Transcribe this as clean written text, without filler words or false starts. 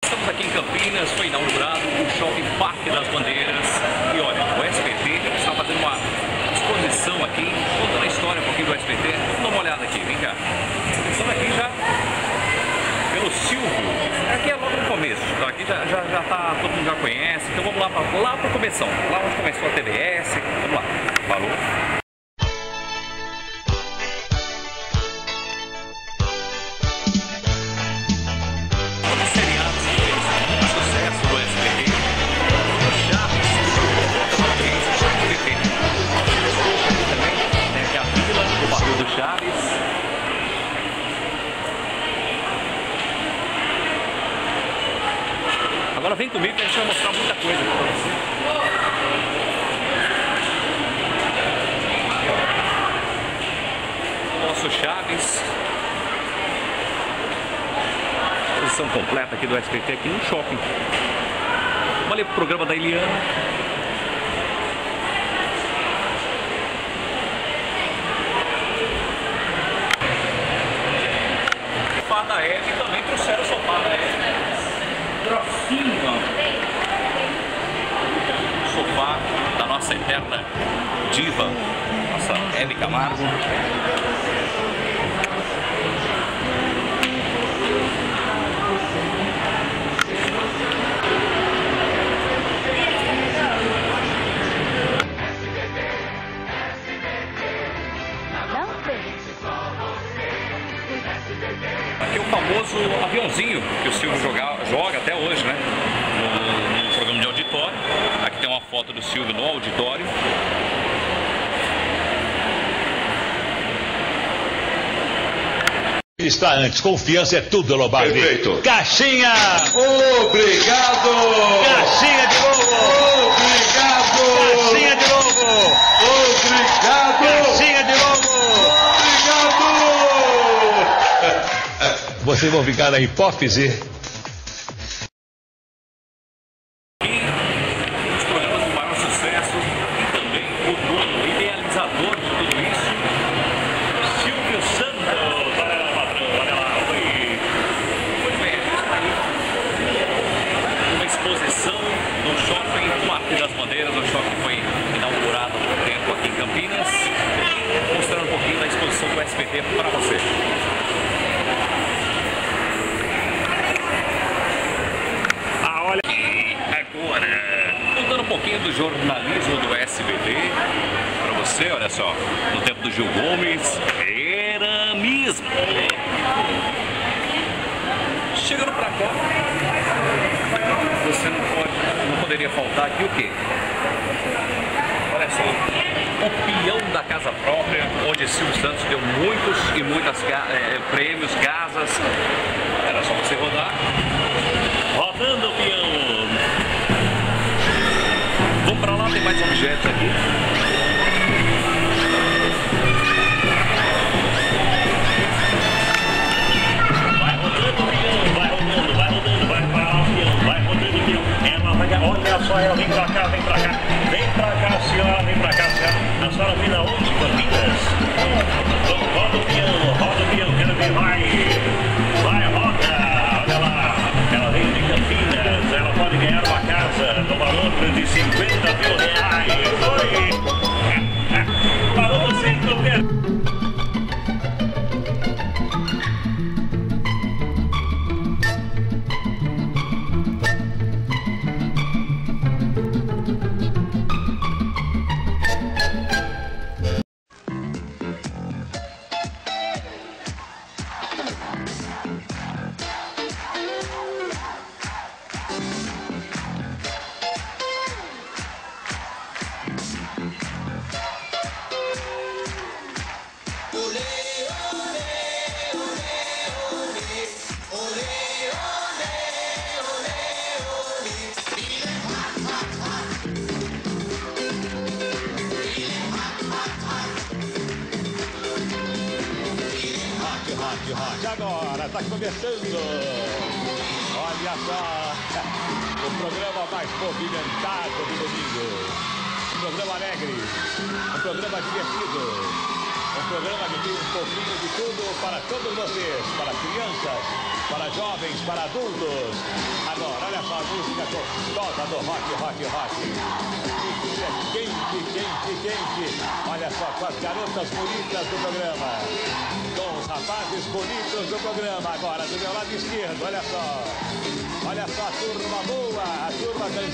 Estamos aqui em Campinas, foi inaugurado o Shopping Parque das Bandeiras. E olha, o SBT está fazendo uma exposição aqui, contando a história um pouquinho do SBT. Vamos dar uma olhada aqui, vem cá. Estamos aqui já pelo Silvio. Aqui é logo no começo, tá? Aqui já tá, todo mundo já conhece. Então vamos lá para o começão, lá onde começou a TVS. Vamos lá, falou. Agora vem comigo que a gente vai mostrar muita coisa aqui pra você. O nosso Chaves. Exposição completa aqui do SBT aqui no shopping. Vamos ali pro programa da Eliana. Sofá da Eve também trouxeram o sofá da Eve. Trocinho, sofá da nossa eterna diva, nossa Hebe Camargo. Aqui é o famoso aviãozinho que o Silvio joga até hoje, né? No programa de auditório. Aqui tem uma foto do Silvio no auditório. Está antes, confiança é tudo, Lombardi. Perfeito. Caixinha! Obrigado! Caixinha de novo! Obrigado! Caixinha de novo! Obrigado! Caixinha de novo! Obrigado! Vocês vão ficar na hipófise. Os programas de maior sucesso e também o dono, o idealizador de tudo isso, Silvio Santos. Olha lá, patrão, olha lá, foi bem, está aí uma exposição no Shopping Parque das Bandeiras. O shopping foi inaugurado há pouco tempo aqui em Campinas, mostrando um pouquinho da exposição do SBT para você. Contando um pouquinho do jornalismo do SBT para você, olha só, no tempo do Gil Gomes, era mesmo. Chegando para cá, você não poderia faltar aqui o quê? Olha só, o peão da casa própria, onde Silvio Santos deu muitos e muitas prêmios, casas. Era só você rodar. Rodando o peão. Vamos pra lá, tem mais objetos aqui. Vai rodando o peão, vai rodando, vai rodando, vai parar o peão, vai rodando o peão. Ela vai, olha só, ela vem pra cá, vem pra cá. Vem pra cá, senhora, vem pra cá, senhora. A senhora vem na onde, Campinas? Então roda o peão, quero ver, vai. Vai, roda, olha lá. Ela veio de Campinas, ela pode ganhar uma casa no valor de 50 mil reais. Foi! Parou você em qualquer... Rock agora, tá começando. Olha só, o programa mais movimentado do domingo. Um programa alegre, um programa divertido, Um programa que tem um pouquinho de tudo para todos vocês, para crianças, para jovens, para adultos. Agora, olha só a música gostosa do rock. Isso é quente. Olha só, com as garotas bonitas do programa. Com os rapazes bonitos do programa. Agora, do meu lado esquerdo, olha só. Olha só a turma boa, a turma dançando.